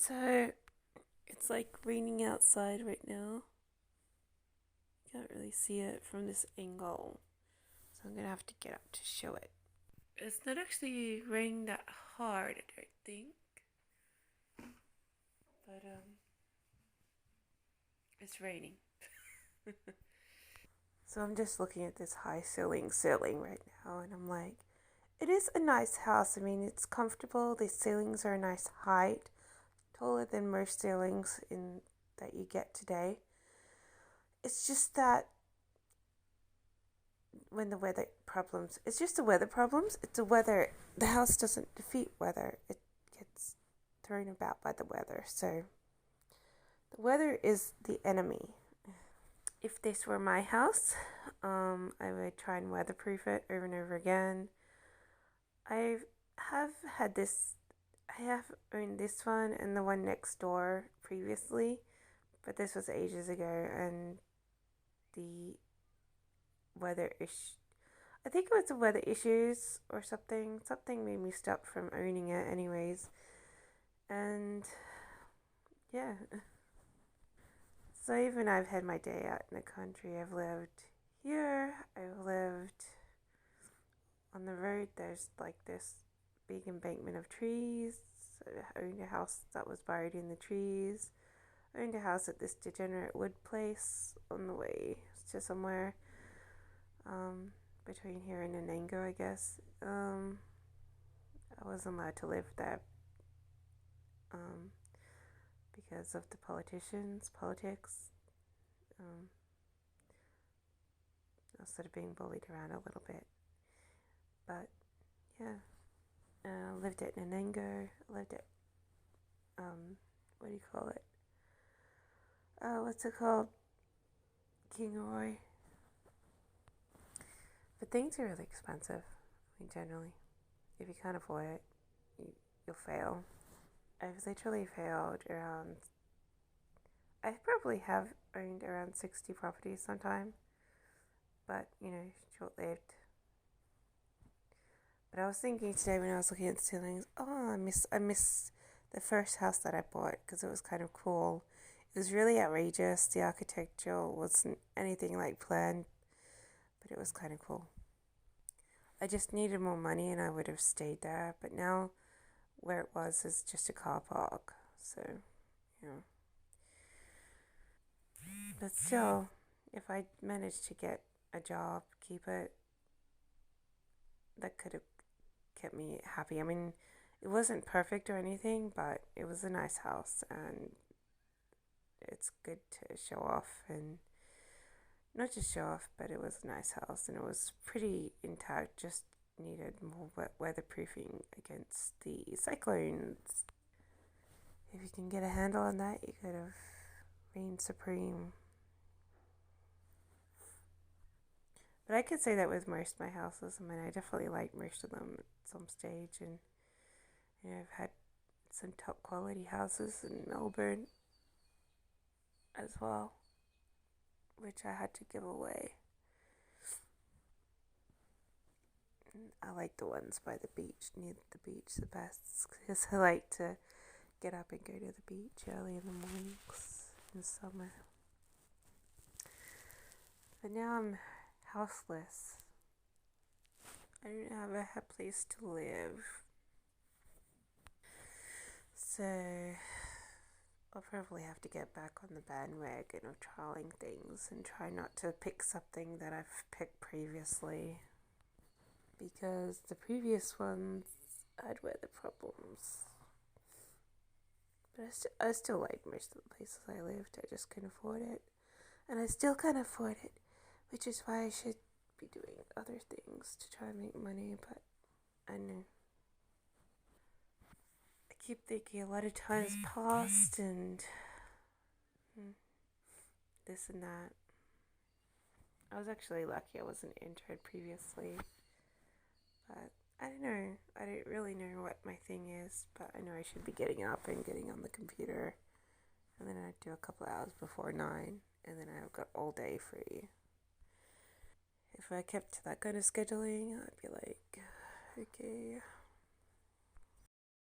So it's like raining outside right now. Can't really see it from this angle, so I'm gonna have to get up to show it. It's not actually raining that hard, I don't think, but it's raining. So I'm just looking at this high ceiling right now, and I'm like, it is a nice house. I mean, it's comfortable. The ceilings are a nice height, taller than most ceilings in that you get today. It's just that when the weather problems, it's just the weather problems. It's the weather. The house doesn't defeat weather. It gets thrown about by the weather. So the weather is the enemy. If this were my house, I would try and weatherproof it over and over again. I have had this. I have owned this one and the one next door previously, but this was ages ago, and the weather issue. I think it was the weather issues or something. Something made me stop from owning it, anyways. And yeah. So even I've had my day out in the country. I've lived here. I've lived on the road. There's like this big embankment of trees. I owned a house that was buried in the trees. I owned a house at this degenerate wood place on the way to somewhere. Between here and Anango, I guess. I wasn't allowed to live there um, because of the politics. Um, I was sort of being bullied around a little bit. But yeah, lived at Nanango, lived at, what do you call it? What's it called? Kingaroy. But things are really expensive, I mean, generally. If you can't afford it, you'll fail. I've literally failed around, I probably have owned around 60 properties sometime, but, short lived. But I was thinking today when I was looking at the ceilings, oh, I miss the first house that I bought because it was kind of cool. It was really outrageous. The architecture wasn't anything like planned, but it was kind of cool. I just needed more money and I would have stayed there, but now where it was is just a car park. So, yeah. But still, if I managed to get a job, keep it, that could have kept me happy. I mean, it wasn't perfect or anything, but it was a nice house and it's good to show off, and not just show off, but it was a nice house and it was pretty intact, just needed more weatherproofing against the cyclones. If you can get a handle on that, you could have reigned supreme. But I could say that with most of my houses. I mean, I definitely like most of them at some stage, and I've had some top quality houses in Melbourne as well, which I had to give away. I like the ones by the beach, near the beach, the best, because I like to get up and go to the beach early in the mornings in summer. But now I'm houseless. I don't have a place to live. So I'll probably have to get back on the bandwagon of trialing things and try not to pick something that I've picked previously, because the previous ones had weather problems. But I still like most of the places I lived. I just couldn't afford it. And I still can't afford it, which is why I should be doing other things to try and make money. But I know. I keep thinking a lot of times passed and this and that. I was actually lucky I wasn't interned previously. But I don't know. I don't really know what my thing is, but I know I should be getting up and getting on the computer. And then I'd do a couple hours before 9, and then I've got all day free. If I kept to that kind of scheduling, I'd be like, okay,